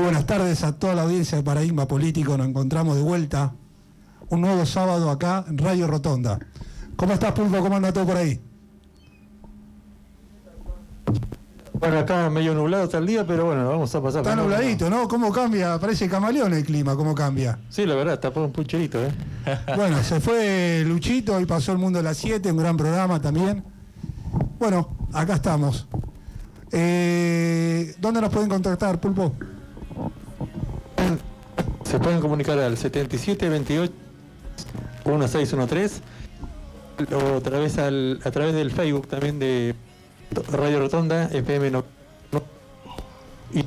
buenas tardes a toda la audiencia de Paradigma Político. Nos encontramos de vuelta un nuevo sábado acá en Radio Rotonda. ¿Cómo estás, Pulpo? ¿Cómo anda todo por ahí? Bueno, acá medio nublado está el día, pero bueno, vamos a pasar. Está nubladito, ¿no? ¿Cómo cambia? Parece camaleón el clima, ¿cómo cambia? Sí, la verdad, está por un pucherito, ¿eh? Bueno, se fue Luchito, hoy pasó El Mundo de las 7, un gran programa también. Bueno, acá estamos. ¿Dónde nos pueden contactar, Pulpo? Se pueden comunicar al 7728 1613 o a través del Facebook también de Radio Rotonda, FM y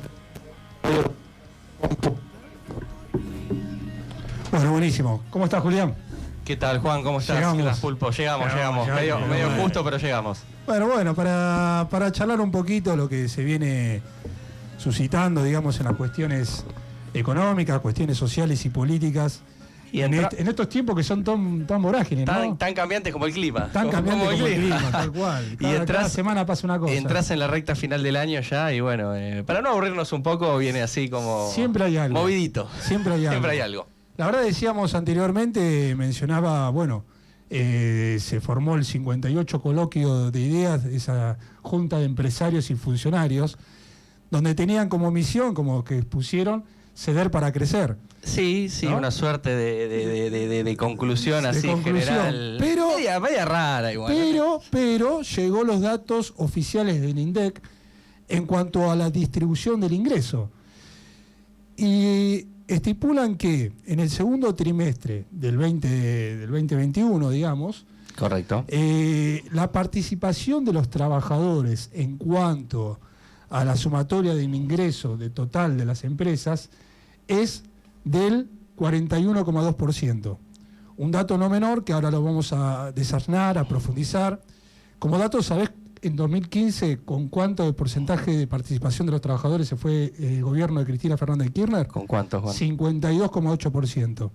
Bueno, buenísimo. ¿Cómo estás, Julián? ¿Qué tal, Juan? ¿Cómo estás? Llegamos. ¿Qué tal, Pulpo? Llegamos. Medio justo, pero llegamos. Bueno, para charlar un poquito lo que se viene suscitando, digamos, en las cuestiones económicas, cuestiones sociales y políticas, Y en estos tiempos que son tan vorágines, ¿no? Tan cambiantes como el clima. Tan cambiante como el clima, tal cual. Cada semana pasa una cosa. Entras en la recta final del año ya y bueno, para no aburrirnos un poco, viene así como... Siempre hay algo. Movidito. Siempre hay algo. La verdad, decíamos anteriormente, mencionaba, bueno, se formó el 58 coloquio de ideas, esa junta de empresarios y funcionarios, donde tenían como misión, como que pusieron, ceder para crecer. Sí, ¿no? Una suerte de conclusión así general. Pero, media rara igual. Pero llegó los datos oficiales del INDEC en cuanto a la distribución del ingreso. Y estipulan que en el segundo trimestre del 2021, digamos, correcto, la participación de los trabajadores en cuanto a la sumatoria del ingreso de total de las empresas es del 41,2%. Un dato no menor que ahora lo vamos a desasnar, a profundizar. Como dato, ¿sabés en 2015 con cuánto de porcentaje de participación de los trabajadores se fue el gobierno de Cristina Fernández de Kirchner? ¿Con cuánto, Juan? 52,8%.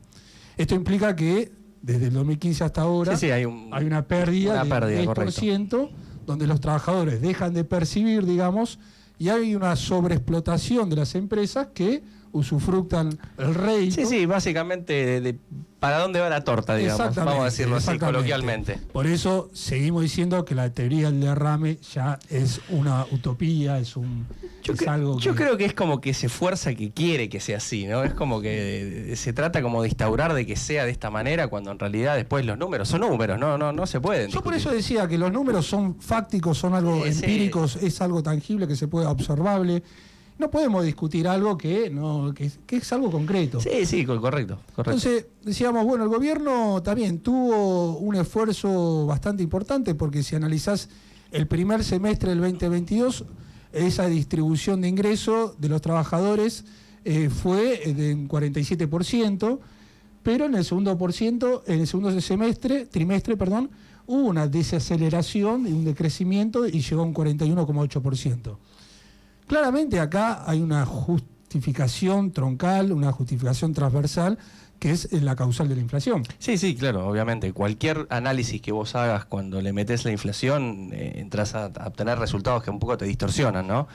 Esto implica que desde el 2015 hasta ahora hay una pérdida del 10%, donde los trabajadores dejan de percibir, digamos, y hay una sobreexplotación de las empresas que usufructan el rédito. Sí, básicamente para dónde va la torta, digamos, vamos a decirlo así coloquialmente. Por eso seguimos diciendo que la teoría del derrame ya es una utopía, Yo creo que es como que se fuerza, que quiere que sea así, ¿no? Es como que se trata como de instaurar de que sea de esta manera, cuando en realidad después los números son números, no se pueden discutir. Por eso decía que los números son fácticos, son algo empíricos, es algo tangible que se puede observable. No podemos discutir algo que es algo concreto. Sí, correcto. Entonces, decíamos, bueno, el gobierno también tuvo un esfuerzo bastante importante, porque si analizás el primer semestre del 2022, esa distribución de ingresos de los trabajadores fue de un 47%, pero en el segundo trimestre, hubo una desaceleración, un decrecimiento y llegó a un 41,8%. Claramente acá hay una justificación troncal, una justificación transversal, que es la causal de la inflación. Sí, claro, obviamente. Cualquier análisis que vos hagas cuando le metés la inflación, entras a obtener resultados que un poco te distorsionan, ¿no?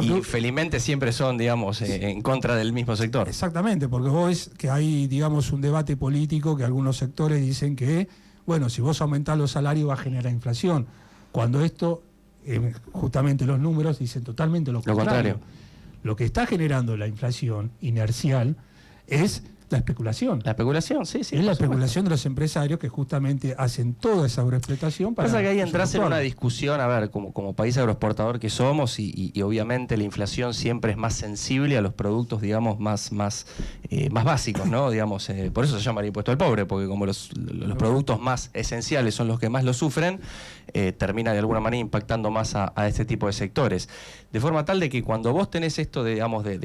Y felizmente siempre son, digamos, en contra del mismo sector. Exactamente, porque vos ves que hay, digamos, un debate político que algunos sectores dicen que, bueno, si vos aumentás los salarios va a generar inflación. Cuando esto... justamente los números dicen totalmente lo contrario. Lo que está generando la inflación inercial es la especulación. La especulación, sí. Es la especulación de los empresarios que justamente hacen toda esa agroexplotación para... Pasa que ahí entras en una discusión, a ver, como país agroexportador que somos, y obviamente la inflación siempre es más sensible a los productos, digamos, más básicos, ¿no? Digamos, por eso se llama el impuesto al pobre, porque como los productos más esenciales son los que más lo sufren, termina de alguna manera impactando más a este tipo de sectores. De forma tal de que cuando vos tenés esto, digamos, de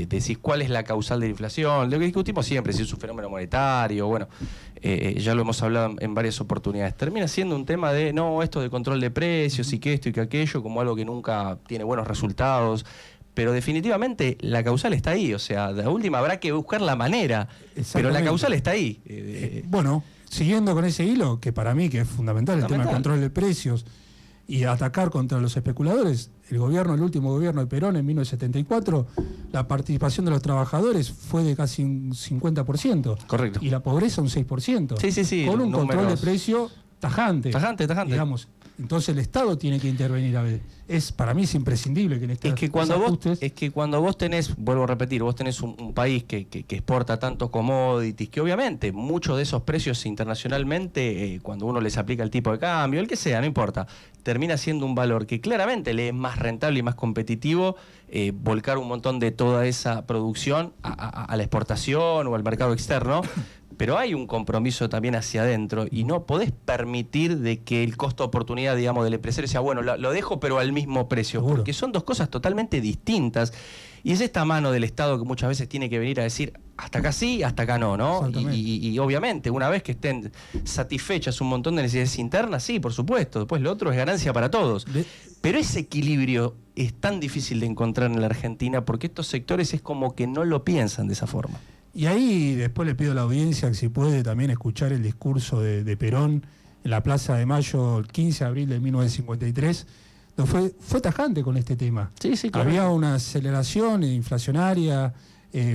decir cuál es la causal de la inflación, lo que discutimos siempre, si es un fenómeno monetario, bueno, ya lo hemos hablado en varias oportunidades, termina siendo un tema de, no, esto de control de precios y que esto y que aquello, como algo que nunca tiene buenos resultados, pero definitivamente la causal está ahí, o sea, de última habrá que buscar la manera, pero la causal está ahí. Bueno, siguiendo con ese hilo, que para mí que es fundamental, el tema del control de precios, y atacar contra los especuladores. El último gobierno de Perón en 1974, la participación de los trabajadores fue de casi un 50%. Correcto. Y la pobreza un 6%. Sí. Con un control de precio tajante. Tajante. Digamos. Entonces el Estado tiene que intervenir a ver. Para mí es imprescindible que en este Es que cuando vos tenés, vuelvo a repetir, vos tenés un país que exporta tantos commodities, que obviamente muchos de esos precios internacionalmente, cuando uno les aplica el tipo de cambio, el que sea, no importa, termina siendo un valor que claramente le es más rentable y más competitivo volcar un montón de toda esa producción a la exportación o al mercado externo. Pero hay un compromiso también hacia adentro y no podés permitir de que el costo de oportunidad, digamos, del empresario sea, bueno, lo dejo pero al mismo precio, Seguro. porque son dos cosas totalmente distintas. Y es esta mano del Estado que muchas veces tiene que venir a decir, hasta acá sí, hasta acá no, ¿no? Y obviamente, una vez que estén satisfechas un montón de necesidades internas, sí, por supuesto, después lo otro es ganancia para todos. Pero ese equilibrio es tan difícil de encontrar en la Argentina porque estos sectores es como que no lo piensan de esa forma. Y ahí después le pido a la audiencia que si puede también escuchar el discurso de Perón en la Plaza de Mayo el 15 de abril de 1953, donde fue tajante con este tema. Sí, claro. Había una aceleración inflacionaria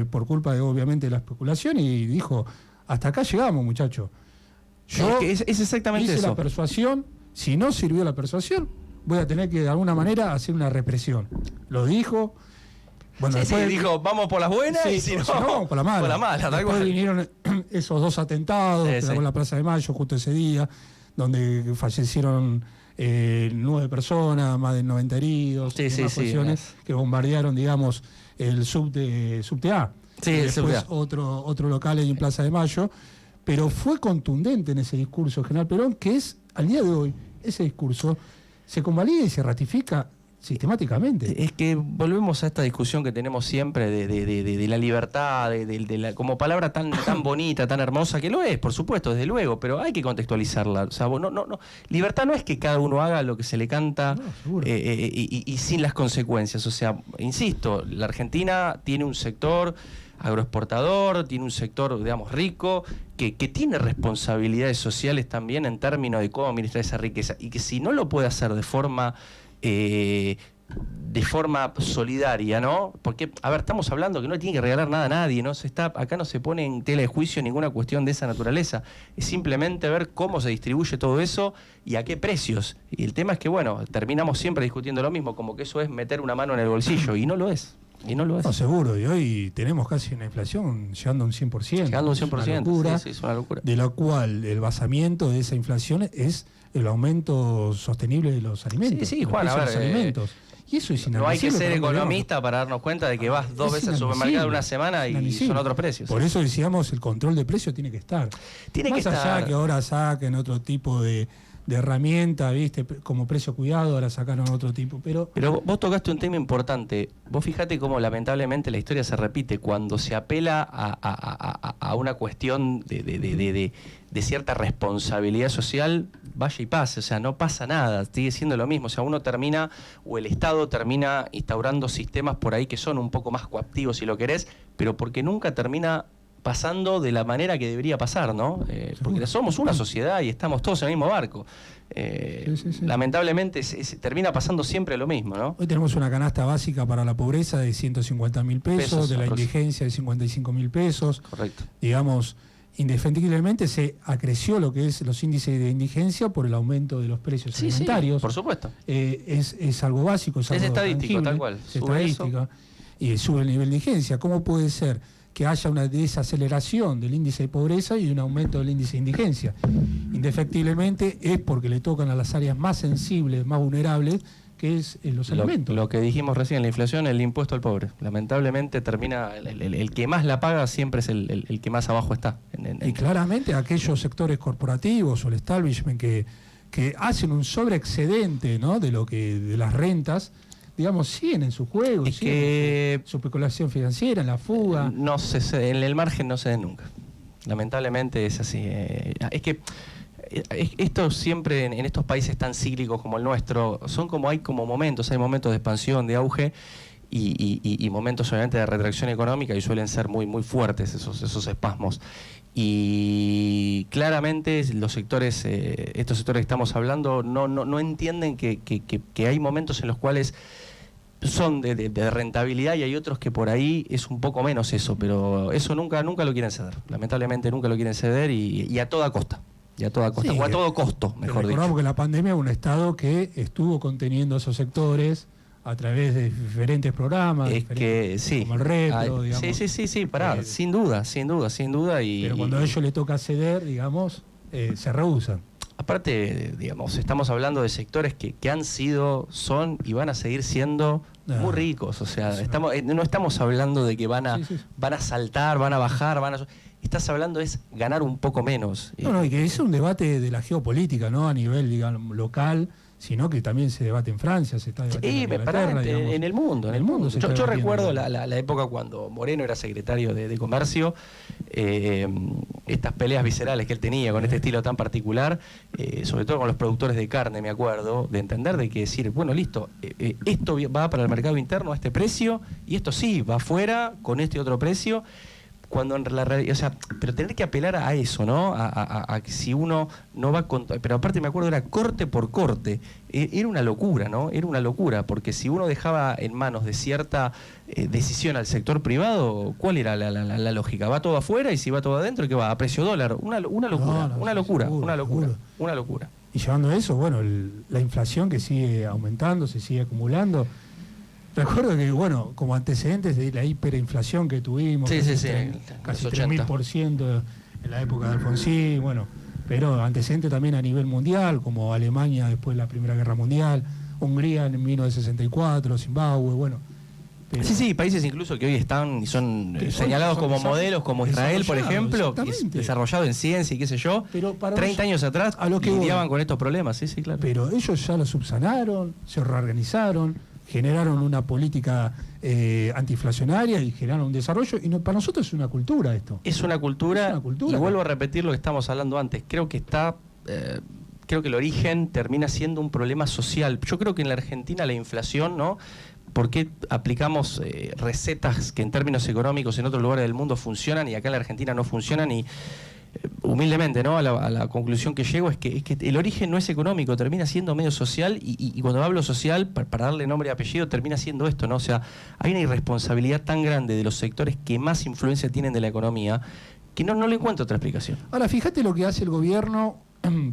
por culpa de obviamente la especulación y dijo, hasta acá llegamos, muchachos. Yo es exactamente hice eso. la persuasión, si no sirvió la persuasión, voy a tener que de alguna manera hacer una represión. Lo dijo. Bueno, después dijo, vamos por las buenas y si no, por la mala. Por la mala, tal después cual. vinieron esos dos atentados en la Plaza de Mayo, justo ese día, donde fallecieron 9 personas, más de 90 heridos, cuestiones que bombardearon, digamos, el subte A. Sí, y el después subte A. otro local en Plaza de Mayo, pero fue contundente en ese discurso General Perón, que es, al día de hoy, ese discurso se convalida y se ratifica sistemáticamente. Es que volvemos a esta discusión que tenemos siempre de la libertad, como palabra tan bonita, tan hermosa, que lo es, por supuesto, desde luego, pero hay que contextualizarla. O sea, no. Libertad no es que cada uno haga lo que se le canta y sin las consecuencias. O sea, insisto, la Argentina tiene un sector agroexportador, tiene un sector, digamos, rico, que tiene responsabilidades sociales también en términos de cómo administrar esa riqueza, y que si no lo puede hacer de forma solidaria, ¿no? Porque, a ver, estamos hablando que no tiene que regalar nada a nadie, ¿no? Acá no se pone en tela de juicio ninguna cuestión de esa naturaleza. Es simplemente ver cómo se distribuye todo eso y a qué precios. Y el tema es que, bueno, terminamos siempre discutiendo lo mismo, como que eso es meter una mano en el bolsillo, y no lo es. No, seguro, y hoy tenemos casi una inflación llegando a un 100%. Llegando a un 100%, es una locura, sí, es una locura. De la cual el basamiento de esa inflación es el aumento sostenible de los alimentos. Sí, Juan, a ver, los alimentos. Y eso es inadmisible. No hay que ser economista para darnos cuenta de que vas 2 veces al supermercado en una semana y son otros precios. Por eso decíamos, el control de precio tiene que estar. Más allá que ahora saquen otro tipo de herramienta, ¿viste? Como precio cuidado, ahora sacaron otro tipo, pero vos tocaste un tema importante. Vos fijate cómo lamentablemente la historia se repite cuando se apela a una cuestión de cierta responsabilidad social, vaya y pase, o sea, no pasa nada, sigue siendo lo mismo, o sea, uno termina, o el Estado termina instaurando sistemas por ahí que son un poco más coactivos, si lo querés, pero porque nunca termina pasando de la manera que debería pasar, ¿no? Porque somos una sociedad y estamos todos en el mismo barco. Sí. Lamentablemente termina pasando siempre lo mismo, ¿no? Hoy tenemos una canasta básica para la pobreza de 150.000 pesos, de la indigencia de 55.000 pesos. Correcto. Digamos, indefectiblemente se acreció lo que es los índices de indigencia por el aumento de los precios alimentarios. Sí, por supuesto. Es algo básico, es algo estadístico, tangible, tal cual. Es estadística. Y sube el nivel de indigencia. ¿Cómo puede ser que haya una desaceleración del índice de pobreza y un aumento del índice de indigencia? Indefectiblemente es porque le tocan a las áreas más sensibles, más vulnerables, que es los alimentos. Lo que dijimos recién, la inflación, el impuesto al pobre. Lamentablemente termina, el que más la paga siempre es el que más abajo está. Y claramente aquellos sectores corporativos o el establishment que hacen un sobreexcedente, ¿no?, de las rentas, digamos, siguen en su juego, siguen en su especulación financiera, en la fuga. No en el margen no se den nunca. Lamentablemente es así. Es que esto siempre en estos países tan cíclicos como el nuestro, hay momentos de expansión, de auge, y momentos obviamente de retracción económica, y suelen ser muy, muy fuertes esos espasmos. Y claramente los sectores, estos sectores que estamos hablando, no entienden que hay momentos en los cuales son de rentabilidad, y hay otros que por ahí es un poco menos eso, pero eso nunca lo quieren ceder. Lamentablemente nunca lo quieren ceder, y a toda costa. Y a toda costa, Sí, o a todo costo, mejor dicho. Recordamos que la pandemia es un Estado que estuvo conteniendo esos sectores a través de diferentes programas, Es que sí. como el retro, digamos. Sí, pará, sin duda. Pero cuando a ellos les toca ceder, digamos, se rehusan. Aparte, digamos, estamos hablando de sectores que han sido, son y van a seguir siendo muy ricos. O sea, no estamos hablando de que van a saltar, van a bajar, estás hablando es ganar un poco menos. No, y que es un debate de la geopolítica, no a nivel, digamos, local, sino que también se debate en Francia, se está debatiendo en el mundo. Yo recuerdo la época cuando Moreno era secretario de Comercio, estas peleas viscerales que él tenía con este estilo tan particular, sobre todo con los productores de carne, me acuerdo, de entender de que decir, bueno, listo, esto va para el mercado interno a este precio, y esto sí, va afuera con este otro precio. Cuando en la realidad, o sea, pero tener que apelar a eso, ¿no? A que si uno no va con... Pero aparte me acuerdo, era corte por corte. Era una locura, ¿no? Era una locura, porque si uno dejaba en manos de cierta decisión al sector privado, ¿cuál era la lógica? ¿Va todo afuera, y si va todo adentro, qué va? ¿A precio dólar? Una locura. Y llevando a eso, bueno, la inflación que sigue aumentando, se sigue acumulando. Recuerdo que, bueno, como antecedentes de la hiperinflación que tuvimos, casi 3000% en la época de Alfonsín, bueno, pero antecedentes también a nivel mundial, como Alemania después de la Primera Guerra Mundial, Hungría en 1964, Zimbabue, bueno. Sí, países incluso que hoy están y son señalados como modelos, como Israel, por ejemplo, que es desarrollado en ciencia y qué sé yo, pero 30 años atrás lidiaban con estos problemas, sí, claro. Pero ellos ya lo subsanaron, se reorganizaron, generaron una política antiinflacionaria y generaron un desarrollo, y para nosotros es una cultura esto. Es una cultura, y vuelvo a repetir lo que estamos hablando antes, creo que el origen termina siendo un problema social. Yo creo que en la Argentina la inflación, ¿no? ¿Por qué aplicamos recetas que en términos económicos en otros lugares del mundo funcionan y acá en la Argentina no funcionan? Y humildemente, ¿no? A la conclusión que llego es que el origen no es económico, termina siendo medio social, y cuando hablo social, para darle nombre y apellido, termina siendo esto, ¿no? O sea, hay una irresponsabilidad tan grande de los sectores que más influencia tienen de la economía, que no le encuentro otra explicación. Ahora, fíjate lo que hace el gobierno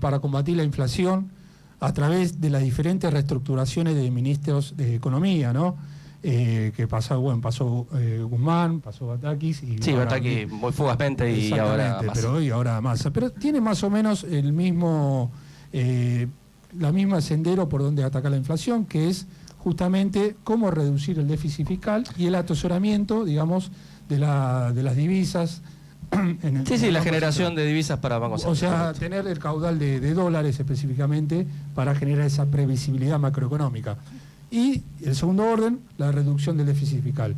para combatir la inflación a través de las diferentes reestructuraciones de ministros de Economía, ¿no? Que pasó Guzmán, pasó Batakis. Sí, Batakis muy fugazmente, y ahora Massa. Pero hoy ahora Massa. Pero tiene más o menos la misma sendero por donde atacar la inflación, que es justamente cómo reducir el déficit fiscal y el atosoramiento, digamos, de las divisas. La generación de divisas para bancos. O sea, tener el caudal de dólares específicamente para generar esa previsibilidad macroeconómica. Y el segundo orden, la reducción del déficit fiscal.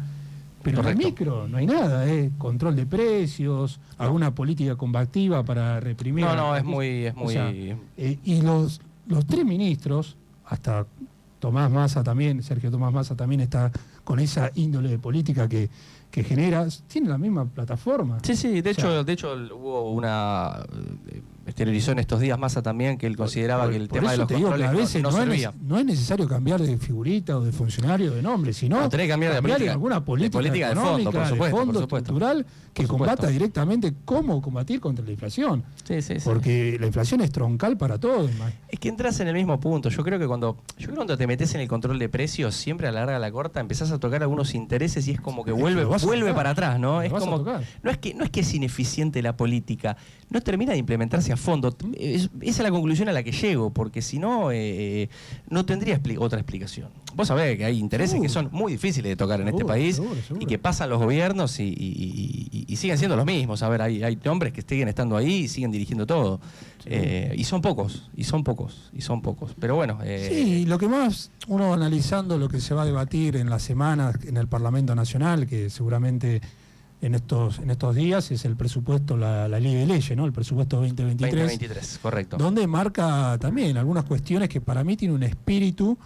Pero en el micro no hay nada, control de precios, alguna política combativa para reprimir. Es muy... O sea, y los tres ministros, hasta Tomás Massa también, Sergio Tomás Massa también está con esa índole de política que genera, tiene la misma plataforma. Sí, de hecho hubo una... exteriorizó en estos días Massa también, que él consideraba que el tema de los controles a veces no servía. No es necesario cambiar de figurita o de funcionario de nombre, sino tenés que cambiar de política, alguna política de fondo, por supuesto, de fondo estructural que combata directamente cómo combatir contra la inflación. Porque la inflación es troncal para todos. Es que entras en el mismo punto. Yo creo que cuando te metes en el control de precios, siempre a la larga a la corta empezás a tocar algunos intereses, y es como que vuelve para atrás, ¿no? Es como no es que es ineficiente la política, no termina de implementarse a fondo. Esa es la conclusión a la que llego, porque si no, no tendría otra explicación. Vos sabés que hay intereses que son muy difíciles de tocar en este país, y que pasan los gobiernos y siguen siendo los mismos. A ver, hay hombres que siguen estando ahí y siguen dirigiendo todo. Y son pocos. Pero bueno. Sí, lo que más uno analizando lo que se va a debatir en las semanas en el Parlamento Nacional, que seguramente en estos días es el presupuesto, la ley de leyes, ¿no? El presupuesto 2023. 2023, correcto. Donde marca también algunas cuestiones que para mí tiene un espíritu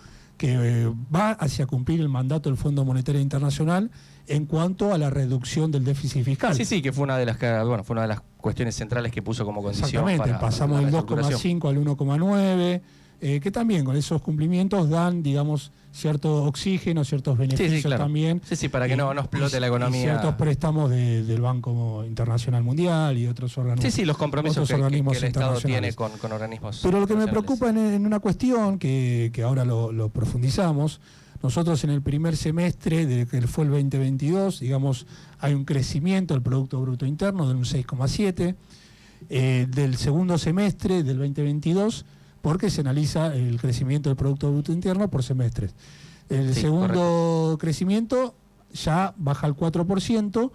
que va hacia cumplir el mandato del Fondo Monetario Internacional en cuanto a la reducción del déficit fiscal. Sí, que fue una de las fue una de las cuestiones centrales que puso como condición. Exactamente, pasamos del 2,5 al 1,9, que también con esos cumplimientos dan, digamos, cierto oxígeno, ciertos beneficios claro. también. Sí, para que no explote la economía. Y ciertos préstamos del Banco Internacional Mundial y otros organismos. Sí, los compromisos que el Estado tiene con organismos. Pero lo que me preocupa en una cuestión, que ahora lo profundizamos, nosotros en el primer semestre, de que fue el 2022, digamos, hay un crecimiento del Producto Bruto Interno de un 6,7%, del segundo semestre del 2022, porque se analiza el crecimiento del Producto Bruto Interno por semestres. El segundo crecimiento ya baja al 4%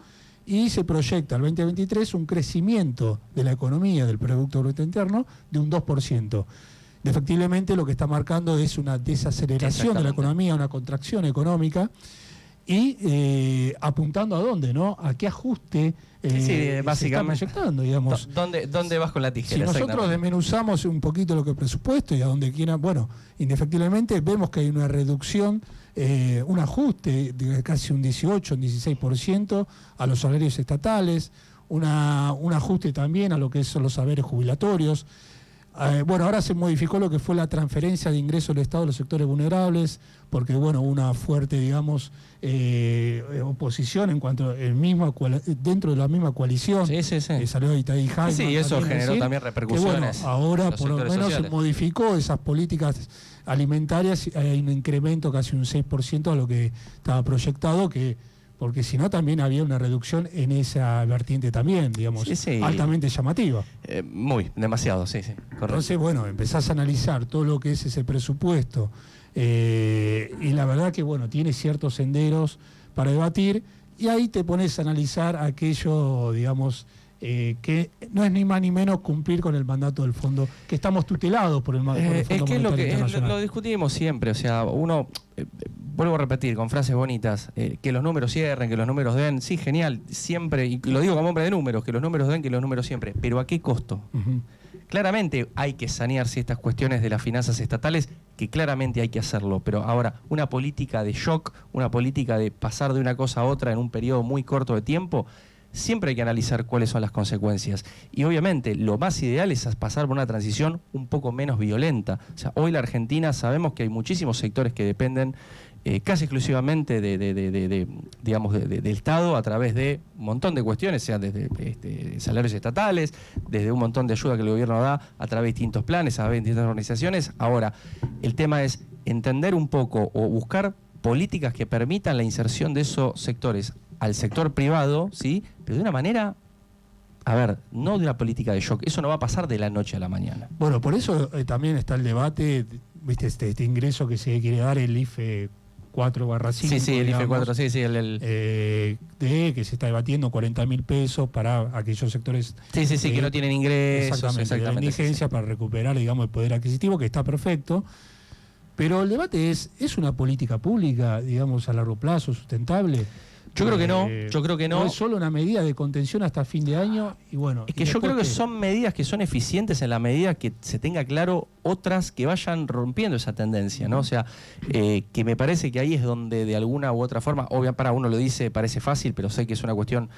y se proyecta al 2023 un crecimiento de la economía del Producto Bruto Interno de un 2%. Efectivamente, lo que está marcando es una desaceleración de la economía, una contracción económica, y apuntando a dónde, ¿no? A qué ajuste básicamente se está proyectando, digamos. ¿Dónde vas con la tijera? Si nosotros desmenuzamos un poquito lo que presupuesto y a donde quieran, bueno, indefectiblemente vemos que hay una reducción, un ajuste de casi un 18, un 16% a los salarios estatales, un ajuste también a lo que son los saberes jubilatorios. Bueno, ahora se modificó lo que fue la transferencia de ingresos del Estado a los sectores vulnerables, porque bueno, una fuerte, digamos, oposición en cuanto dentro de la misma coalición. Salió Itaí Jaime. Sí, eso generó también repercusiones. Que, bueno, ahora por lo menos se modificó esas políticas alimentarias, hay un incremento casi un 6% a lo que estaba proyectado, porque si no también había una reducción en esa vertiente también, digamos, altamente llamativa. Demasiado, correcto. Entonces, bueno, empezás a analizar todo lo que es ese presupuesto y la verdad que, bueno, tiene ciertos senderos para debatir y ahí te pones a analizar aquello, digamos, que no es ni más ni menos cumplir con el mandato del fondo, que estamos tutelados por el Fondo Monetario Internacional. Lo discutimos siempre, o sea, uno, vuelvo a repetir con frases bonitas, que los números cierren, que los números den, sí, genial, siempre, y lo digo como hombre de números, que los números den, que los números siempre, pero ¿a qué costo? Claramente hay que sanear ciertas cuestiones de las finanzas estatales, que claramente hay que hacerlo, pero ahora, una política de shock, una política de pasar de una cosa a otra en un periodo muy corto de tiempo, siempre hay que analizar cuáles son las consecuencias. Y obviamente lo más ideal es pasar por una transición un poco menos violenta. O sea, hoy la Argentina sabemos que hay muchísimos sectores que dependen casi exclusivamente del Estado a través de un montón de cuestiones, sea desde salarios estatales, desde un montón de ayuda que el gobierno da a través de distintos planes, a través de distintas organizaciones. Ahora, el tema es entender un poco o buscar políticas que permitan la inserción de esos sectores al sector privado, ¿sí? Pero de una manera, no de una política de shock. Eso no va a pasar de la noche a la mañana. Bueno, por eso también está el debate, ¿viste? Este ingreso que se quiere dar, el IFE 4/5. Sí, el IFE 4, sí. Que se está debatiendo 40.000 pesos para aquellos sectores. Sí, que no tienen ingresos. Exactamente. De la indigencia para recuperar, digamos, el poder adquisitivo, que está perfecto. Pero el debate es una política pública, digamos, a largo plazo, sustentable. Yo creo que no. No es solo una medida de contención hasta fin de año y bueno. Es que yo creo que son medidas que son eficientes en la medida que se tenga claro otras que vayan rompiendo esa tendencia, ¿no? O sea, que me parece que ahí es donde de alguna u otra forma, obviamente para uno lo dice, parece fácil, pero sé que es una cuestión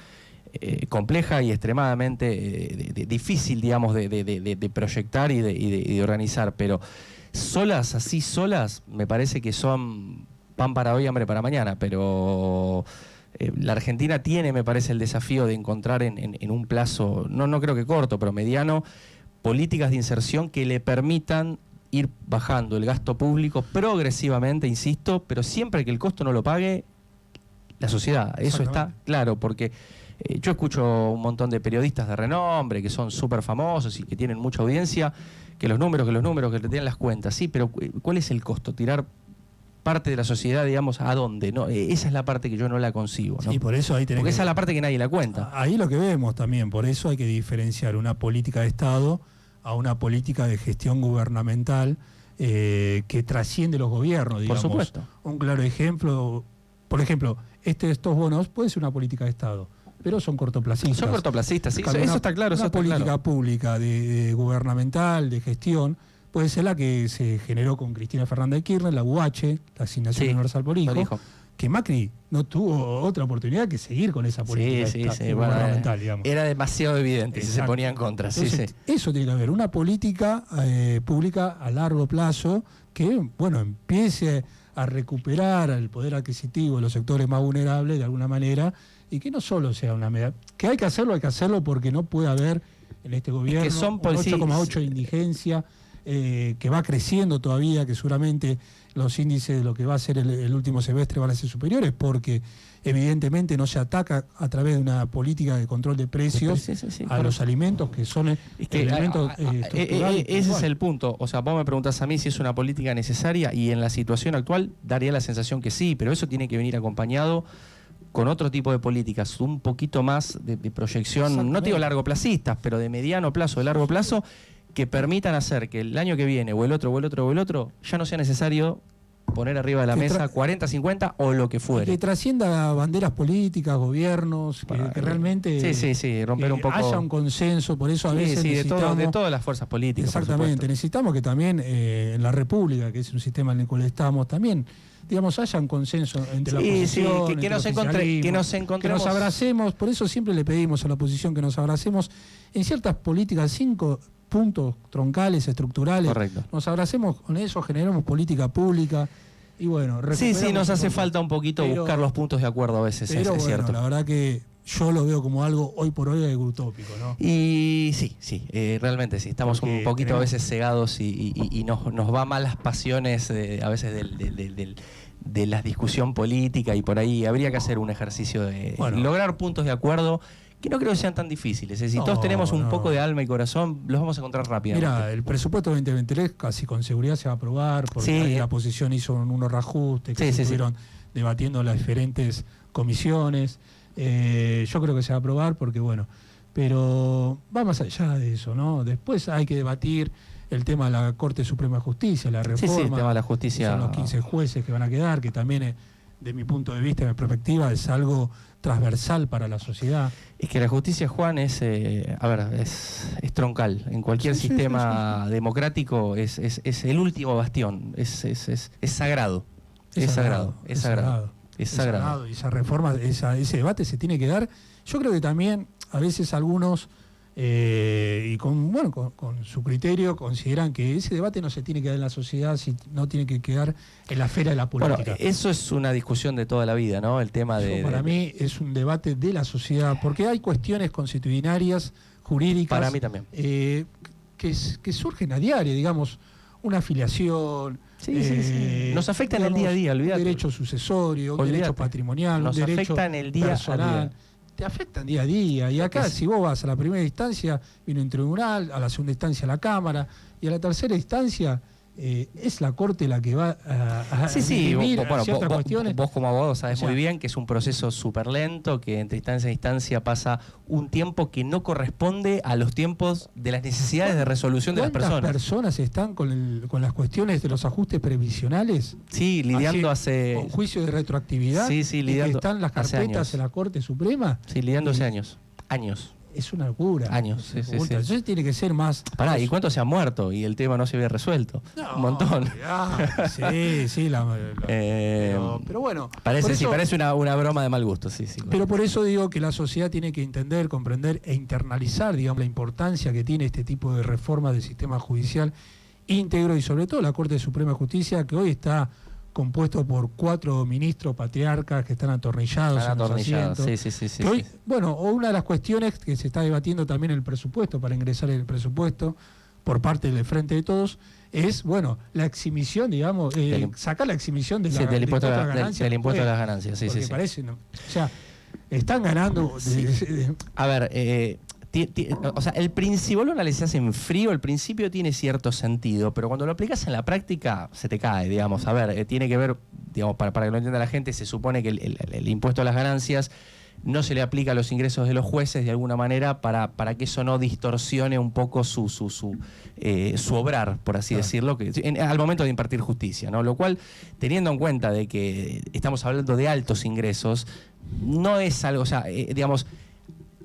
compleja y extremadamente difícil, digamos, de proyectar y de organizar, pero solas, me parece que son pan para hoy, hambre para mañana, pero la Argentina tiene, me parece, el desafío de encontrar en un plazo, no creo que corto, pero mediano, políticas de inserción que le permitan ir bajando el gasto público progresivamente, insisto, pero siempre que el costo no lo pague la sociedad. Eso está claro, porque yo escucho un montón de periodistas de renombre que son súper famosos y que tienen mucha audiencia, que los números, que le tienen las cuentas, sí, pero ¿cuál es el costo? Tirar parte de la sociedad, digamos, ¿a dónde? No, esa es la parte que yo no la concibo, ¿no? Sí, por eso ahí porque esa es la parte que nadie la cuenta. Ahí lo que vemos también, por eso hay que diferenciar una política de Estado a una política de gestión gubernamental que trasciende los gobiernos, digamos. Por supuesto. Un claro ejemplo, por ejemplo, estos bonos puede ser una política de Estado, pero son cortoplacistas. Sí, eso está claro. Una política pública de gubernamental, de gestión, puede ser la que se generó con Cristina Fernández de Kirchner, la UH, la Asignación Sí, Universal por Hijo, por hijo. que Macri no tuvo otra oportunidad que seguir con esa política gubernamental, digamos. Era demasiado evidente si se Exacto. ponía en contra. Entonces, sí. eso tiene que haber, una política pública a largo plazo que, bueno, empiece a recuperar el poder adquisitivo de los sectores más vulnerables de alguna manera, y que no solo sea una medida, que hay que hacerlo porque no puede haber en este gobierno Es que son un 8,8 de indigencia, que va creciendo todavía, que seguramente los índices de lo que va a ser el último semestre van a ser superiores, porque evidentemente no se ataca a través de una política de control de precios a los alimentos, que son elementos estructurales. Ese es el punto. O sea, vos me preguntás a mí si es una política necesaria, y en la situación actual daría la sensación que sí, pero eso tiene que venir acompañado con otro tipo de políticas, un poquito más de proyección, no te digo largoplacistas, pero de mediano plazo, de largo plazo, que permitan hacer que el año que viene o el otro ya no sea necesario poner arriba de la mesa 40, 50 o lo que fuere. Que trascienda banderas políticas, gobiernos, que realmente romper un poco, haya un consenso. Por eso a veces necesitamos, de todas las fuerzas políticas. Exactamente, necesitamos que también en la República, que es un sistema en el cual estamos también, digamos, haya un consenso entre la oposición, que nos encontremos, que nos abracemos. Por eso siempre le pedimos a la oposición que nos abracemos en ciertas políticas, 5 puntos troncales, estructurales. Correcto. Nos abracemos con eso, generamos política pública y bueno, nos hace falta un poquito buscar los puntos de acuerdo a veces, pero es cierto. La verdad que yo lo veo como algo hoy por hoy utópico, ¿no? Y realmente sí, estamos porque un poquito a veces cegados y nos va mal las pasiones a veces de la discusión política, y por ahí habría que hacer un ejercicio de lograr puntos de acuerdo que no creo que sean tan difíciles. Si todos tenemos un poco de alma y corazón, los vamos a encontrar rápidamente. Mira, el presupuesto 2023 casi con seguridad se va a aprobar, porque ahí la oposición hizo unos reajustes que se estuvieron debatiendo las diferentes comisiones. Yo creo que se va a aprobar porque, pero va más allá de eso, ¿no? Después hay que debatir el tema de la Corte Suprema de Justicia, la reforma. El tema de la justicia. Son los 15 jueces que van a quedar, que también, de mi punto de vista, de mi perspectiva, es algo transversal para la sociedad. Es que la justicia, Juan, es troncal. En cualquier sistema democrático es el último bastión. Es sagrado. Es sagrado. Y esa reforma, ese debate se tiene que dar. Yo creo que también a veces algunos, y con su criterio, consideran que ese debate no se tiene que dar en la sociedad, no tiene que quedar en la esfera de la política. Eso es una discusión de toda la vida, ¿no? El tema para mí es un debate de la sociedad, porque hay cuestiones constitucionarias, jurídicas, para mí también, que surgen a diario, digamos, una afiliación. Nos afecta en el día a día, olvídate. Un derecho sucesorio, un derecho patrimonial, un derecho afecta en el día personal. A día. Te afectan día a día. Y acá, si vos vas a la primera instancia, viene un tribunal, a la segunda instancia la Cámara, y a la tercera instancia es la Corte la que va a ciertas cuestiones. Vos como abogado sabés muy bien que es un proceso súper lento, que entre instancia e instancia pasa un tiempo que no corresponde a los tiempos de las necesidades de resolución de las personas. ¿Cuántas personas están con las cuestiones de los ajustes previsionales? Sí, lidiando con juicios de retroactividad. Lidiando. Que están las carpetas en la Corte Suprema. Sí, lidiando hace años. Es una locura. Años, Entonces tiene que ser más. Pará, ¿y cuántos se han muerto? Y el tema no se había resuelto. Un montón. Pero bueno. Parece una broma de mal gusto, Pero por eso digo que la sociedad tiene que entender, comprender e internalizar, digamos, la importancia que tiene este tipo de reforma del sistema judicial íntegro, y sobre todo la Corte Suprema de Justicia, que hoy está compuesto por 4 ministros patriarcas que están atornillados en los asientos. Sí. Hoy, una de las cuestiones que se está debatiendo también en el presupuesto, para ingresar en el presupuesto por parte del Frente de Todos, es la exhibición, digamos, sacar la exhibición del impuesto a las ganancias. Porque parece, están ganando. A ver, el principio, lo analizás en frío, el principio tiene cierto sentido, pero cuando lo aplicas en la práctica se te cae, digamos. A ver, tiene que ver, digamos, para que lo entienda la gente, se supone que el impuesto a las ganancias no se le aplica a los ingresos de los jueces de alguna manera para que eso no distorsione un poco su obrar, por así decirlo, al momento de impartir justicia, ¿no? Lo cual, teniendo en cuenta de que estamos hablando de altos ingresos, no es algo, digamos,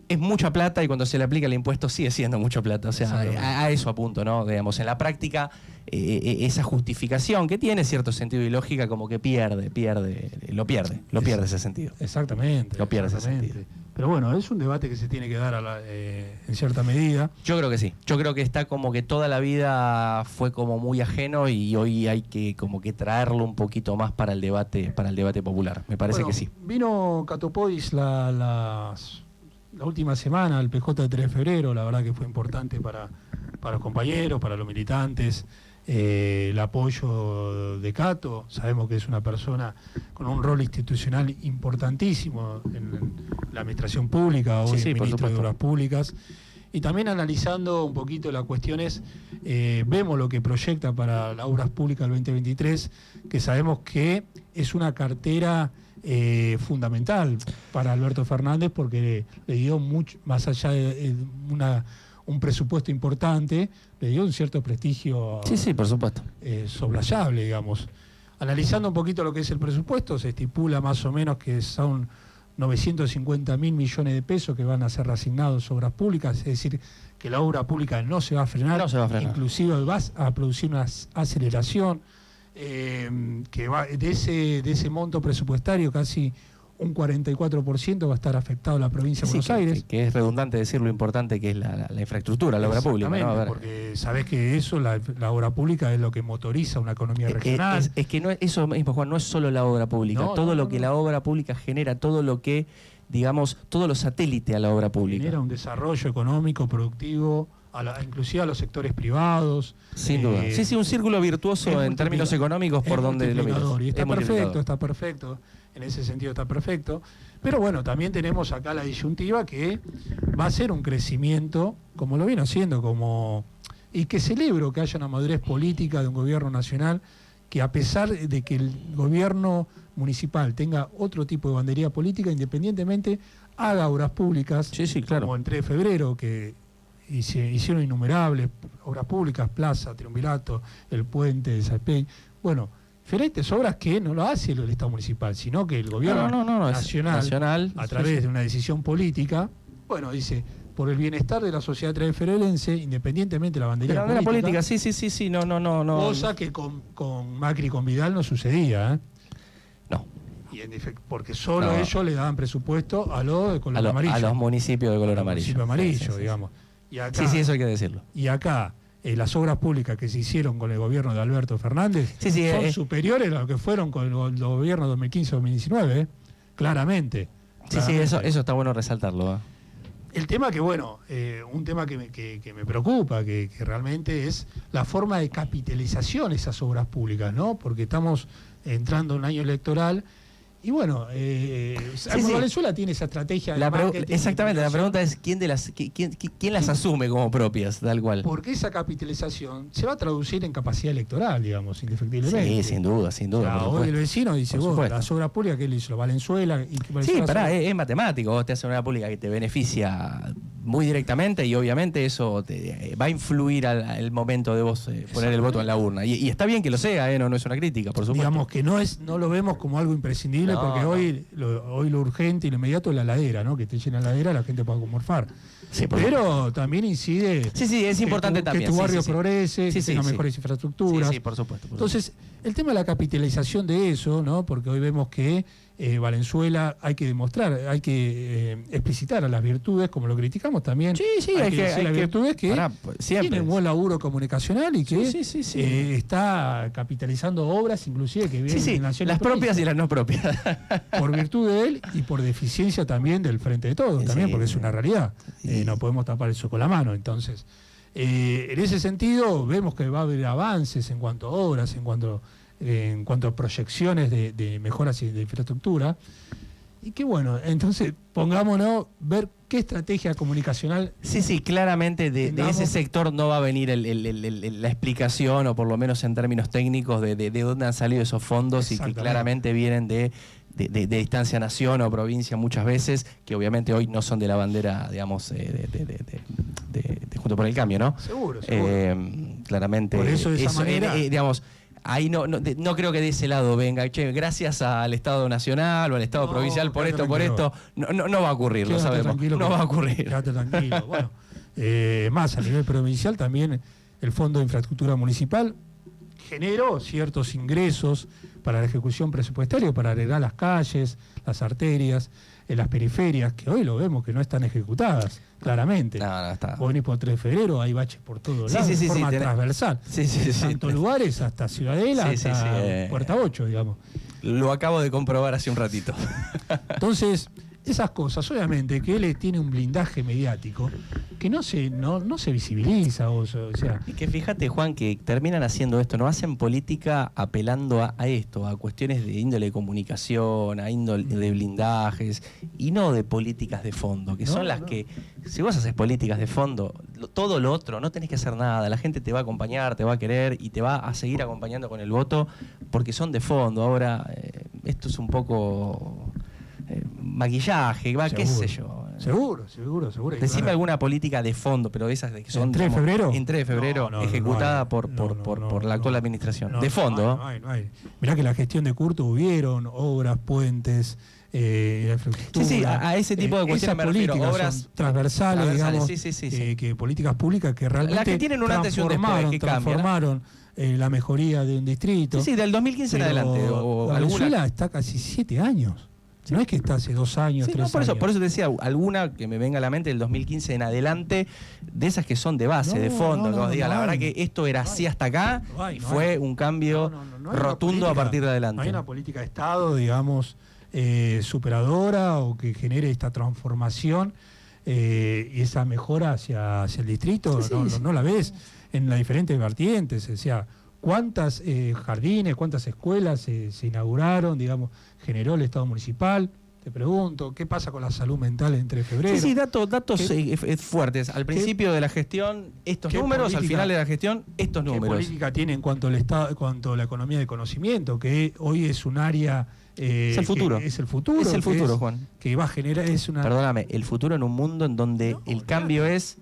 es mucha plata y cuando se le aplica el impuesto sigue siendo mucha plata. O sea, a eso apunto, ¿no? Digamos, en la práctica, esa justificación que tiene cierto sentido y lógica, como que lo pierde ese sentido. Exactamente. Lo pierde ese sentido. Pero bueno, es un debate que se tiene que dar en cierta medida. Yo creo que sí. Yo creo que está como que toda la vida fue como muy ajeno y hoy hay que como que traerlo un poquito más para el debate popular. Me parece que sí. Vino Catopodis la última semana, el PJ de 3 de febrero, la verdad que fue importante para los compañeros, para los militantes, el apoyo de Cato. Sabemos que es una persona con un rol institucional importantísimo en la administración pública, hoy Sí, ministro de Obras Públicas. Y también analizando un poquito las cuestiones, vemos lo que proyecta para las obras públicas del 2023, que sabemos que es una cartera fundamental para Alberto Fernández, porque le dio mucho, más allá de un presupuesto importante, le dio un cierto prestigio Sí, por supuesto. soslayable, digamos. Analizando un poquito lo que es el presupuesto, se estipula más o menos que son 950.000 millones de pesos que van a ser reasignados a obras públicas, es decir, que la obra pública no se va a frenar, inclusive va a producir una aceleración, que va de ese monto presupuestario casi un 44% va a estar afectado a la provincia de Buenos Aires. Que es redundante decir lo importante que es la infraestructura, la obra pública, ¿no? Porque sabés que eso, la obra pública es lo que motoriza una economía regional. Es que no, eso mismo, Juan, no es solo la obra pública, todo lo que la obra pública genera, todo lo que, digamos, todo lo satélite a la obra pública. Genera un desarrollo económico, productivo, inclusive a los sectores privados. Sin duda. Sí, un círculo virtuoso en términos económicos por donde lo miras. Y está perfecto. En ese sentido está perfecto. Pero bueno, también tenemos acá la disyuntiva que va a ser un crecimiento, como lo viene haciendo, y que celebro que haya una madurez política de un gobierno nacional que, a pesar de que el gobierno municipal tenga otro tipo de bandería política, independientemente haga obras públicas, claro. Como en 3 de febrero, que se hicieron innumerables obras públicas, Plaza, Triunvirato, el puente de Saipey. Bueno, diferentes obras que no lo hace el Estado municipal, sino que el gobierno nacional, a través de una decisión política, bueno, dice, por el bienestar de la sociedad treferelense, independientemente de la bandería política. Sí, no. Cosa que con Macri y con Vidal no sucedía, ¿eh? No. Porque solo ellos le daban presupuesto a los de color amarillo. A los municipios de color amarillo. Municipio amarillo, digamos. Y acá, sí, eso hay que decirlo. Y acá, las obras públicas que se hicieron con el gobierno de Alberto Fernández son superiores a lo que fueron con el gobierno 2015-2019, claramente. Eso está bueno resaltarlo. El tema que, un tema que me preocupa, que realmente es la forma de capitalización de esas obras públicas, ¿no? Porque estamos entrando en un año electoral. Y bueno, Valenzuela tiene esa estrategia de marketing. Exactamente, la pregunta es ¿quién las asume como propias, tal cual? Porque esa capitalización se va a traducir en capacidad electoral, digamos, indefectiblemente. Sí, sin duda. Hoy el vecino dice, las obras públicas que él hizo, Valenzuela... es matemático, vos te haces una obra pública que te beneficia muy directamente y obviamente eso te va a influir al momento de vos poner el voto en la urna. Y está bien que lo sea, no es una crítica, por supuesto. Digamos que no lo vemos como algo imprescindible, porque hoy lo urgente y lo inmediato es la heladera, ¿no? Que te llena la heladera, la gente pueda morfar. Pero también incide... es importante también. Que tu barrio progrese, que tenga mejores infraestructuras. Sí, por supuesto. Entonces, el tema de la capitalización de eso, ¿no? Porque hoy vemos que Valenzuela hay que demostrar, hay que explicitar a las virtudes, como lo criticamos también. Hay que decir las virtudes que tiene un buen laburo comunicacional y que está capitalizando obras, inclusive que vienen las propias y las no propias. Por virtud de él y por deficiencia también del Frente de Todos, también, porque es una realidad. No podemos tapar eso con la mano. Entonces, en ese sentido, vemos que va a haber avances en cuanto a obras, en cuanto a proyecciones de mejoras de infraestructura. Y que bueno, entonces pongámonos ver qué estrategia comunicacional. Claramente de ese sector no va a venir la explicación, o por lo menos en términos técnicos, de dónde han salido esos fondos, y que claramente vienen de Distancia Nación o provincia muchas veces, que obviamente hoy no son de la bandera, digamos, de Juntos por el Cambio, ¿no? Seguro. Claramente. Por eso de esa manera. Digamos, ahí no creo que de ese lado venga, che, gracias al Estado Nacional o al Estado provincial por esto, no va a ocurrir, lo sabemos, no va a ocurrir. Quédate tranquilo. Bueno, más a nivel provincial también el Fondo de Infraestructura Municipal generó ciertos ingresos para la ejecución presupuestaria, para arreglar las calles, las arterias, en las periferias, que hoy lo vemos que no están ejecutadas, claramente. No está. Vos venís por 3 de febrero, hay baches por todos lados, de forma transversal. Tantos lugares, hasta Ciudadela, hasta Puerta 8, digamos. Lo acabo de comprobar hace un ratito. Entonces, esas cosas, obviamente, que él tiene un blindaje mediático que no se visibiliza. O sea, y que fíjate, Juan, que terminan haciendo esto, no hacen política apelando a esto, a cuestiones de índole de comunicación, a índole de blindajes, y no de políticas de fondo, que son las que, si vos haces políticas de fondo, todo lo otro, no tenés que hacer nada, la gente te va a acompañar, te va a querer y te va a seguir acompañando con el voto, porque son de fondo. Ahora, esto es un poco... maquillaje, qué sé yo. Seguro. Decime alguna política de fondo, pero esas de que son... ¿En 3 de febrero? En 3 de febrero, ejecutada por la actual administración. De fondo. No hay. Mirá que la gestión de Curto hubieron obras, puentes, infraestructura. Sí, a ese tipo de cuestiones me refiero. Obras transversales, digamos, sí. Que políticas públicas que realmente las que tienen un antes y un después, que transformaron la mejoría de un distrito. Sí, del 2015 en adelante. Venezuela está casi 7 años. No es que está hace 2 años, 3 años. Por eso te decía, alguna que me venga a la mente del 2015 en adelante, de esas que son de base, de fondo, que os diga, la verdad que esto era así hasta acá, y fue un cambio rotundo a partir de adelante. No hay una política de Estado, digamos, superadora o que genere esta transformación y esa mejora hacia el distrito, no la ves en las diferentes vertientes, o sea, cuántas jardines, cuántas escuelas se inauguraron, digamos, generó el Estado municipal. Te pregunto, ¿qué pasa con la salud mental entre febrero? Sí, datos fuertes. Al principio de la gestión, estos números, al final de la gestión, estos números. ¿Qué política tiene en cuanto al Estado, en cuanto a la economía de conocimiento, que hoy es un área... es el futuro. Es el futuro, Juan. Que va a generar... Perdóname, el futuro en un mundo en donde el cambio es...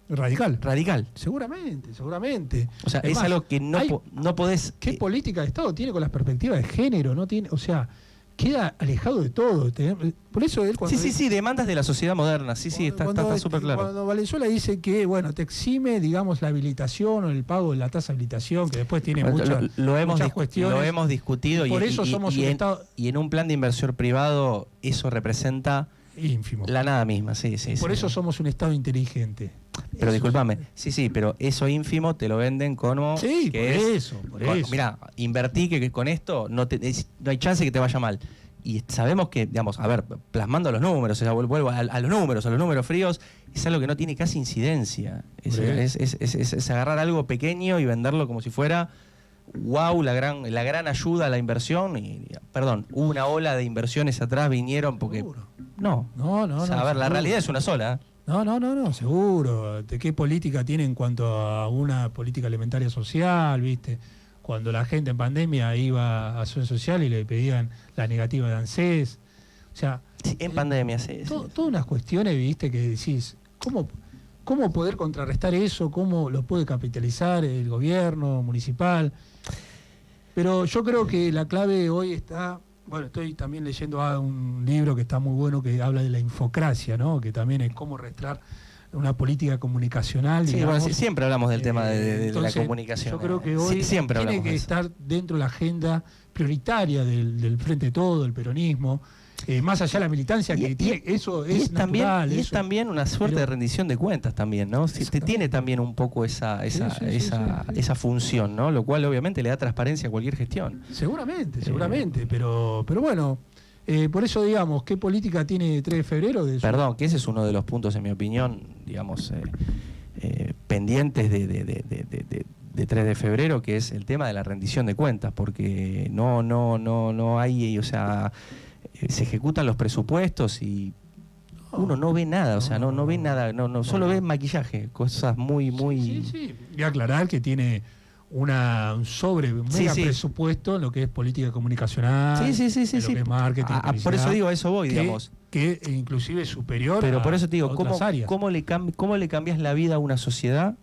Radical. Seguramente. O sea, es algo que no podés... ¿Qué política de Estado tiene con las perspectivas de género? No tiene, o sea, queda alejado de todo. Por eso él cuando... Sí, demandas de la sociedad moderna. Está súper claro. Cuando Valenzuela dice que, bueno, te exime, digamos, la habilitación o el pago de la tasa de habilitación, que después tiene muchas cuestiones. Lo hemos discutido y por eso somos un Estado... Y en un plan de inversión privado eso representa... ínfimo. La nada misma, Por eso somos un Estado inteligente. Pero discúlpame, pero eso ínfimo te lo venden como... Sí, por eso. Mirá, invertí que con esto no hay chance que te vaya mal. Y sabemos que, digamos, a ver, plasmando los números, o sea, vuelvo a los números fríos, es algo que no tiene casi incidencia. Es agarrar algo pequeño y venderlo como si fuera... wow, la gran ayuda a la inversión. Hubo una ola de inversiones atrás, vinieron porque... No. O sea, a ver, la realidad es una sola. No, seguro. ¿De qué política tiene en cuanto a una política alimentaria social, viste? Cuando la gente en pandemia iba a Acción Social y le pedían la negativa de ANSES. O sea... Sí, en pandemia, sí. Todas unas cuestiones, viste, que decís, ¿cómo poder contrarrestar eso? ¿Cómo lo puede capitalizar el gobierno municipal? Pero yo creo que la clave hoy está... Bueno, estoy también leyendo un libro que está muy bueno que habla de la infocracia, ¿no? Que también es cómo restar una política comunicacional. Sí, bueno, siempre hablamos del tema de la comunicación. Yo creo que hoy tiene que estar dentro de la agenda prioritaria del Frente de Todo, del peronismo. Más allá de la militancia que tiene, eso es natural. Y es también una suerte de rendición de cuentas también, ¿no? Tiene también un poco esa función, ¿no? Lo cual obviamente le da transparencia a cualquier gestión. Seguramente, pero bueno, por eso digamos, ¿qué política tiene 3 de febrero? Perdón, que ese es uno de los puntos, en mi opinión, digamos, pendientes de 3 de febrero, que es el tema de la rendición de cuentas, porque no hay, o sea... se ejecutan los presupuestos y uno no ve nada, o sea, no ve nada, solo ve maquillaje, cosas muy... Sí. Voy a aclarar que tiene un mega presupuesto en lo que es política comunicacional, en lo que es marketing, por eso digo, a eso voy, digamos. Que inclusive es superior pero por eso te digo, otras áreas. ¿cómo le cambias la vida a una sociedad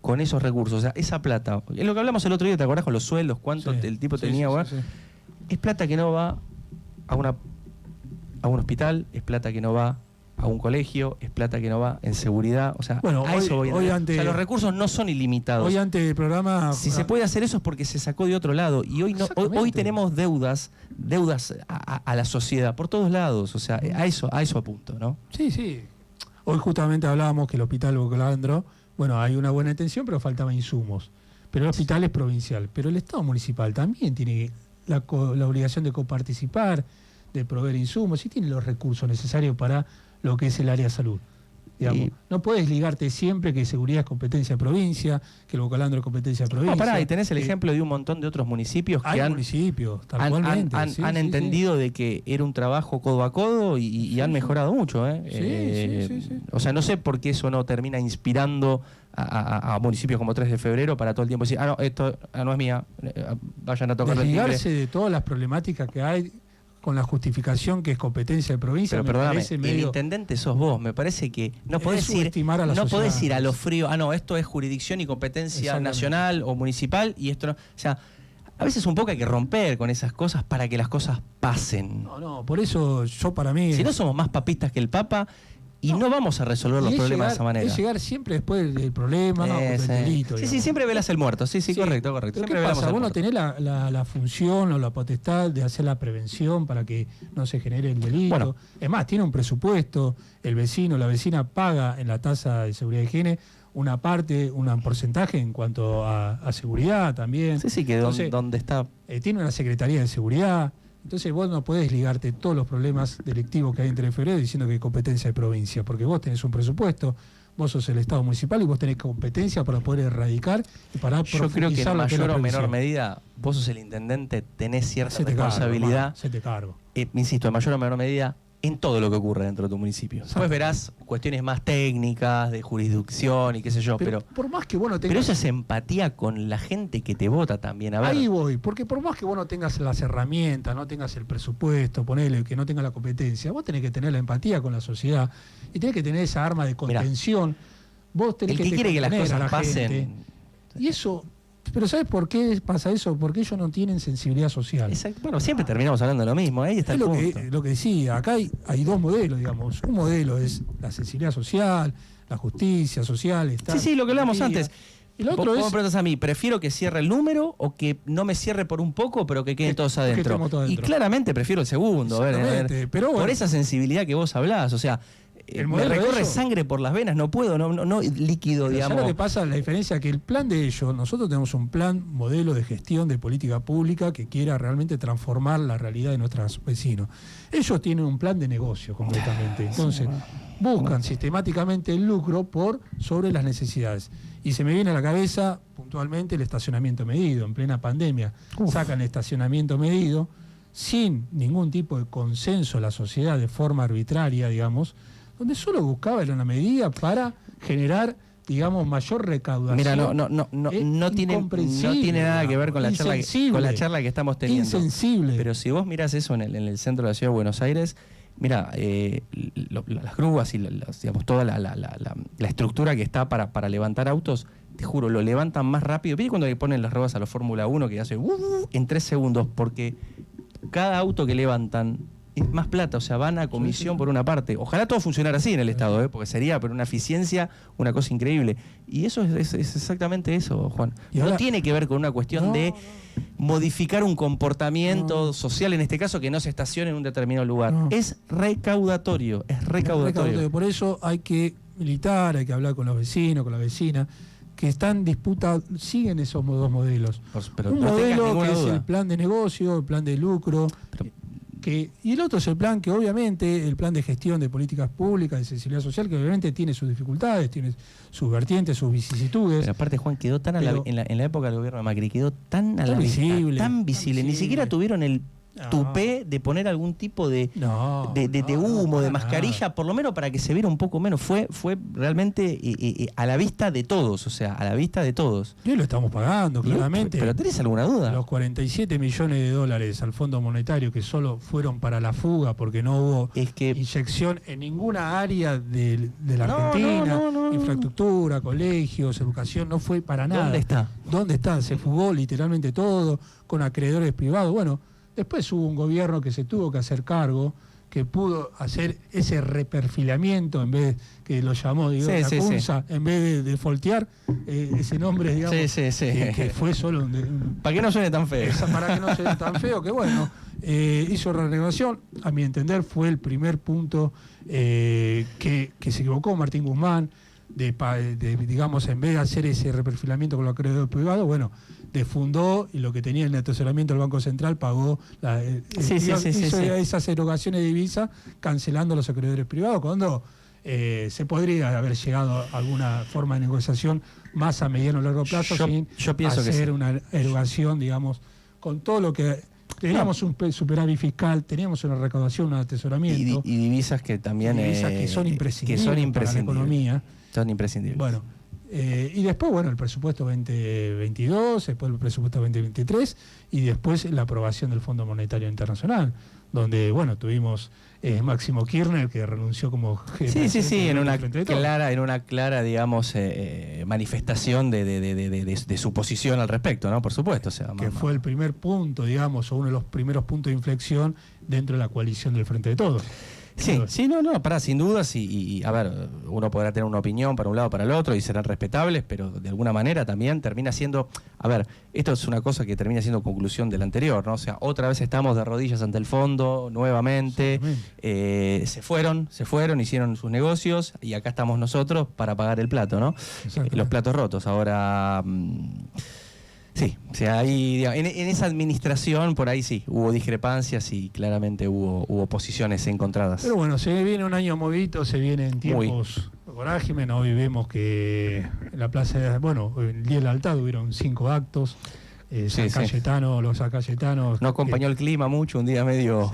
con esos recursos, o sea, esa plata, es lo que hablamos el otro día, ¿te acordás con los sueldos? ¿Cuánto el tipo tenía? Sí. Es plata que no va a un hospital, es plata que no va a un colegio, es plata que no va en seguridad, o sea, bueno, a eso voy. Hoy o sea, los recursos no son ilimitados. Hoy antes del programa... Si se puede hacer eso es porque se sacó de otro lado, y hoy tenemos deudas a la sociedad por todos lados, o sea, a eso apunto, ¿no? Sí. Hoy justamente hablábamos que el Hospital Bocalandro, bueno, hay una buena intención, pero faltaba insumos. Pero el hospital es provincial, pero el Estado municipal también tiene la obligación de coparticipar, de proveer insumos, y tiene los recursos necesarios para lo que es el área de salud. Digamos, no puedes ligarte siempre que seguridad es competencia de provincia, que el Bocalandro es competencia de provincia. No, pará, y tenés el ejemplo de un montón de otros municipios que han entendido de que era un trabajo codo a codo y han mejorado mucho. Sí. O sea, no sé por qué eso no termina inspirando a municipios como 3 de febrero para todo el tiempo decir, no, esto no es mía, vayan a tocar el timbre. Desligarse de todas las problemáticas que hay con la justificación que es competencia de provincia. Pero perdóname, el intendente sos vos, me parece que no podés ir a lo frío, esto es jurisdicción y competencia nacional o municipal y esto no, o sea, a veces un poco hay que romper con esas cosas para que las cosas pasen. No, por eso yo para mí... Si no somos más papistas que el Papa y no vamos a resolver los problemas de esa manera. Es llegar siempre después del problema, del delito. Sí, siempre velas el muerto. Sí, correcto. Pero siempre ¿qué pasa? Vos no tenés la función o la potestad de hacer la prevención para que no se genere el delito. Bueno. Es más, tiene un presupuesto, el vecino, la vecina paga en la tasa de seguridad y higiene una parte, un porcentaje en cuanto a seguridad también. Sí, que entonces, donde está... tiene una secretaría de seguridad. Entonces vos no podés ligarte todos los problemas delictivos que hay entre febrero diciendo que hay competencia de provincia, porque vos tenés un presupuesto, vos sos el Estado municipal y vos tenés competencia para poder erradicar y para profundizar. Yo creo que en mayor o menor medida, vos sos el intendente, tenés cierta responsabilidad. Se te cargo. Insisto, en mayor o menor medida, en todo lo que ocurre dentro de tu municipio. Después verás cuestiones más técnicas, de jurisdicción y qué sé yo, pero por más que vos no tengas... Pero eso es empatía con la gente que te vota también, a ver. Ahí voy, porque por más que vos no tengas las herramientas, no tengas el presupuesto, ponele, que no tengas la competencia, vos tenés que tener la empatía con la sociedad y tenés que tener esa arma de contención. Mirá, vos tenés que quiere que las cosas pasen. Gente. Y eso... Pero ¿sabes por qué pasa eso? Porque ellos no tienen sensibilidad social. Exacto. Bueno, siempre terminamos hablando de lo mismo, ahí está el punto. Lo que decía, acá hay dos modelos, digamos. Un modelo es la sensibilidad social, la justicia social. Sí, lo que hablamos antes. Y el otro ¿Vos me preguntas a mí, prefiero que cierre el número o que no me cierre por un poco, pero que queden todos adentro? Y claramente prefiero el segundo. A ver, pero bueno, por esa sensibilidad que vos hablás, o sea... me recorre sangre por las venas, no puedo, no líquido, digamos. ¿Sabes lo que pasa? La diferencia es que el plan de ellos, nosotros tenemos un plan, modelo de gestión de política pública que quiera realmente transformar la realidad de nuestros vecinos. Ellos tienen un plan de negocio completamente. Entonces, buscan sistemáticamente el lucro sobre las necesidades. Y se me viene a la cabeza puntualmente el estacionamiento medido, en plena pandemia. Sacan el estacionamiento medido sin ningún tipo de consenso a la sociedad de forma arbitraria, digamos, donde solo buscaba era una medida para generar, digamos, mayor recaudación. Mira, no tiene nada que ver con la charla que estamos teniendo. Insensible. Pero si vos mirás eso en el centro de la ciudad de Buenos Aires, mira, las grúas y digamos, toda la estructura que está para levantar autos, te juro, lo levantan más rápido. ¿Viste cuando le ponen las ruedas a la Fórmula 1 que hace en 3 segundos? Porque cada auto que levantan es más plata, o sea, van a comisión por una parte. Ojalá todo funcionara así en el Estado, porque sería por una eficiencia, una cosa increíble. Y eso es exactamente eso, Juan. No tiene que ver con una cuestión de modificar un comportamiento social, en este caso, que no se estacione en un determinado lugar. Es recaudatorio, es recaudatorio. Por eso hay que militar, hay que hablar con los vecinos, con la vecina, que están en disputa, siguen esos dos modelos. Pero un modelo que es el plan de negocio, el plan de lucro... y el otro es el plan que obviamente, el plan de gestión de políticas públicas, de sensibilidad social, que obviamente tiene sus dificultades, tiene sus vertientes, sus vicisitudes. Pero aparte, Juan, quedó tan en la época del gobierno de Macri, quedó tan a la vista, tan visible. Ni siquiera tuvieron tupé de poner algún tipo de humo, de mascarilla, por lo menos para que se viera un poco menos. Fue realmente a la vista de todos, o sea, a la vista de todos. Y hoy lo estamos pagando, claramente. ¿Pero tenés alguna duda? Los 47 millones de dólares al Fondo Monetario que solo fueron para la fuga porque no hubo inyección en ninguna área de la Argentina, infraestructura, colegios, educación, no fue para nada. ¿Dónde está? ¿Dónde está? Se fugó literalmente todo, con acreedores privados. Bueno, después hubo un gobierno que se tuvo que hacer cargo, que pudo hacer ese reperfilamiento, en vez que lo llamó, digo, la CUNSA, en vez de foltear, ese nombre, digamos, que fue solo para que no suene tan feo. Para que no suene tan feo, que bueno, hizo renovación, a mi entender fue el primer punto que se equivocó Martín Guzmán, digamos, en vez de hacer ese reperfilamiento con los acreedores privados, bueno, defundó y lo que tenía en el atesoramiento del Banco Central pagó hizo esas erogaciones de divisa cancelando los acreedores privados, cuando se podría haber llegado a alguna forma de negociación más a mediano o largo plazo yo pienso hacer una erogación, digamos, con todo lo que teníamos un superávit fiscal, teníamos una recaudación, un atesoramiento y divisas que también que son imprescindibles para la economía. Son imprescindibles. Bueno, y después, bueno, el presupuesto 2022, después el presupuesto 2023 y después la aprobación del Fondo Monetario Internacional, donde, bueno, tuvimos Máximo Kirchner, que renunció como jefe. Sí, en una clara, digamos, manifestación de su posición al respecto, ¿no? Por supuesto. O sea, que fue el primer punto, digamos, o uno de los primeros puntos de inflexión dentro de la coalición del Frente de Todos. Sí, sin dudas, y a ver, uno podrá tener una opinión para un lado o para el otro y serán respetables, pero de alguna manera también termina siendo, a ver, esto es una cosa que termina siendo conclusión del anterior, ¿no? O sea, otra vez estamos de rodillas ante el fondo, nuevamente, se fueron, hicieron sus negocios y acá estamos nosotros para pagar el plato, ¿no? Los platos rotos. Ahora... Sí, o sea, ahí, en esa administración por ahí sí, hubo discrepancias y claramente hubo posiciones encontradas. Pero bueno, se viene un año movido, se vienen tiempos vorágine. Hoy vemos que en la plaza, bueno, el Día de la Lealtad hubieron 5 actos. San Cayetano, los San Cayetanos. No acompañó el clima mucho, un día medio.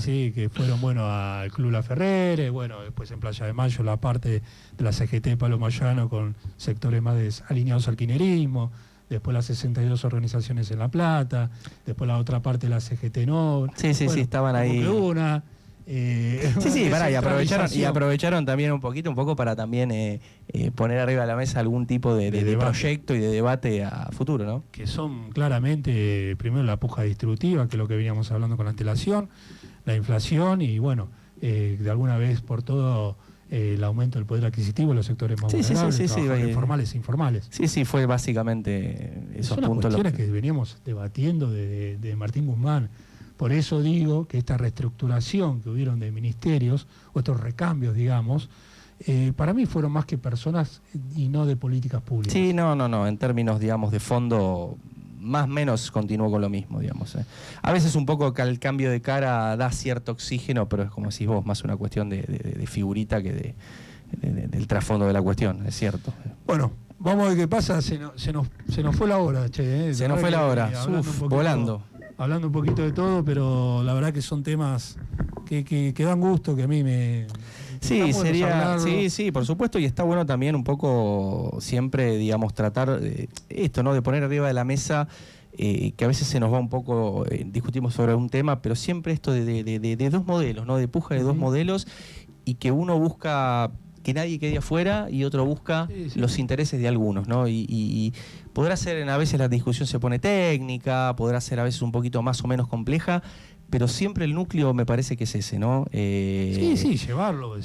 Sí, que fueron, bueno, al Club La Ferrere, bueno, después en Playa de Mayo la parte de la CGT Palo Mayano con sectores más alineados al kirchnerismo. Después las 62 organizaciones en La Plata, después la otra parte de la CGT Noble. Sí, estaban ahí. Y aprovecharon también un poco para también poner arriba de la mesa algún tipo de proyecto y de debate a futuro, ¿no? Que son claramente, primero la puja distributiva, que es lo que veníamos hablando con la antelación, la inflación y bueno, de alguna vez por todo... el aumento del poder adquisitivo en los sectores más vulnerables, formales e informales. Sí, fue básicamente esos son puntos. Son las cuestiones que veníamos debatiendo de Martín Guzmán. Por eso digo que esta reestructuración que hubieron de ministerios, o estos recambios, digamos, para mí fueron más que personas y no de políticas públicas. Sí, no, en términos, digamos, de fondo... más o menos continuó con lo mismo, digamos. A veces un poco que el cambio de cara da cierto oxígeno, pero es como decís vos, más una cuestión de figurita que del trasfondo de la cuestión, es cierto. Bueno, vamos a ver qué pasa, se nos fue la hora, che. Se nos fue la hora, volando. Hablando un poquito de todo, pero la verdad que son temas que dan gusto, que a mí me... Sí, sí, por supuesto, y está bueno también un poco siempre, digamos, tratar esto, ¿no? De poner arriba de la mesa, que a veces se nos va un poco, discutimos sobre un tema, pero siempre esto de dos modelos, ¿no? De puja de dos modelos, y que uno busca que nadie quede afuera y otro busca los intereses de algunos, ¿no? Y podrá ser, a veces la discusión se pone técnica, podrá ser a veces un poquito más o menos compleja, pero siempre el núcleo me parece que es ese, ¿no? Llevarlo, a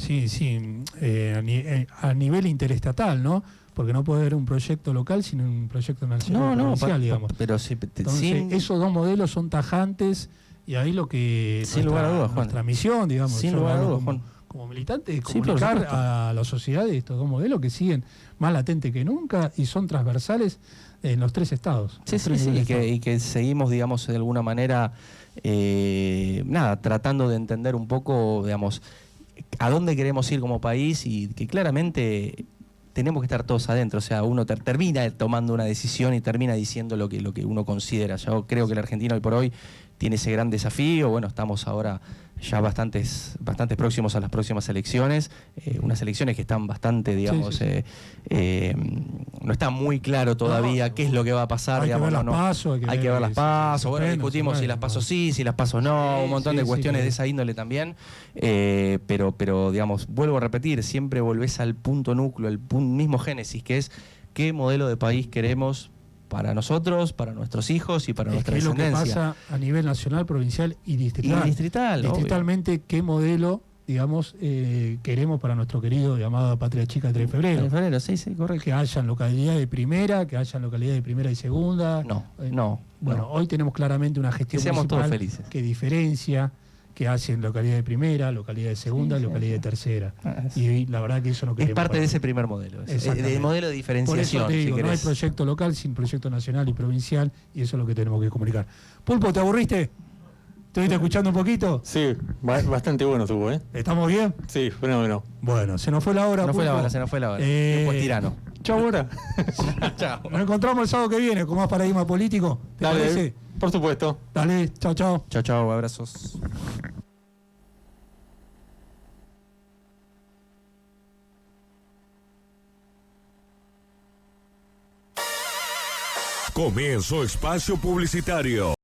nivel interestatal, ¿no? Porque no puede haber un proyecto local sin un proyecto nacional provincial, digamos. Pero entonces, esos dos modelos son tajantes y ahí lo que sin lugar a dudas, Juan. Nuestra misión, digamos, sin lugar a dudas, Juan. Como militante, es comunicar a la sociedad de estos dos modelos que siguen más latentes que nunca y son transversales en los 3 estados. Y que seguimos, digamos, de alguna manera, tratando de entender un poco, digamos, a dónde queremos ir como país y que claramente tenemos que estar todos adentro, o sea, uno termina tomando una decisión y termina diciendo lo que uno considera. Yo creo que la Argentina hoy por hoy tiene ese gran desafío. Bueno, estamos ahora ya bastantes próximos a las próximas elecciones, unas elecciones que están bastante, digamos, no está muy claro todavía qué es lo que va a pasar. Hay digamos, que ver las pasos, hay que ver las pasos, bueno, discutimos si las pasos sí, si las pasos no, un montón de cuestiones de esa índole también, pero digamos, vuelvo a repetir, siempre volvés al punto núcleo, el mismo génesis, que es qué modelo de país queremos para nosotros, para nuestros hijos y para nuestra descendencia. Es lo que pasa a nivel nacional, provincial y distrital. Distritalmente, qué modelo, digamos, queremos para nuestro querido llamado Patria Chica 3 de febrero. 3 de febrero, sí, correcto. Que hayan localidades de primera, que hayan localidades de primera y segunda. Bueno, hoy tenemos claramente una gestión municipal que diferencia, que hacen localidad de primera, localidad de segunda, localidad de tercera. Y la verdad que eso no queremos. Es parte de ese primer modelo, el modelo de diferenciación. Por eso te digo, si no hay proyecto local sin proyecto nacional y provincial, y eso es lo que tenemos que comunicar. Pulpo, ¿te aburriste? ¿Estuviste escuchando un poquito? Sí, bastante bueno estuvo, ¿eh? ¿Estamos bien? Sí, bueno. Bueno, se nos fue la hora. Se nos fue la hora. Tiempo es tirano. Chau, ahora. Chao. Nos encontramos el sábado que viene con más paradigma político. ¿Te parece? Por supuesto. Dale, chao. Chao, abrazos. Comienzo espacio publicitario.